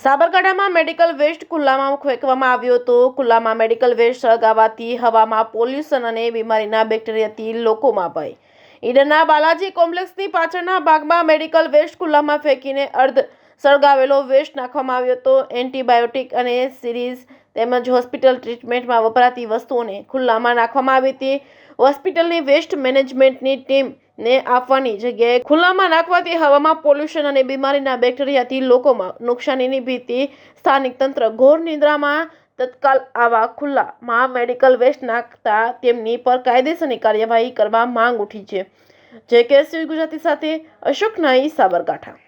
સાબરકાંઠામાં medical waste ખુલ્લામાં ફેંકવામાં આવ્યો હતો। ખુલ્લામાં મેડિકલ વેસ્ટ સળગાવવાથી હવામાં પોલ્યુશન અને બીમારીના બેક્ટેરિયાથી લોકોમાં ભય। ઈડરના બાલાજી કોમ્પ્લેક્સની પાછળના ભાગમાં મેડિકલ વેસ્ટ ખુલ્લામાં ફેંકીને અર્ધ સળગાવેલો વેસ્ટ નાખવામાં આવ્યો હતો। એન્ટીબાયોટિક અને સિરીઝ તેમજ હોસ્પિટલ ટ્રીટમેન્ટમાં વપરાતી વસ્તુઓને ખુલ્લામાં નાખવામાં આવી હતી। હોસ્પિટલની વેસ્ટ મેનેજમેન્ટની ટીમને આપવાની જગ્યાએ ખુલ્લામાં નાખવાથી હવામાં પોલ્યુશન અને બીમારીના બેક્ટેરિયાથી લોકોમાં નુકસાનીની ભીતિ। સ્થાનિક તંત્ર ઘોર નિંદ્રામાં તત્કાલ આવા ખુલ્લામાં મેડિકલ વેસ્ટ નાખતા તેમની પર કાયદેસરની કાર્યવાહી કરવા માંગ ઉઠી છે। જે કે ગુજરાતી સાથે અશોક નાઈ, સાબરકાંઠા।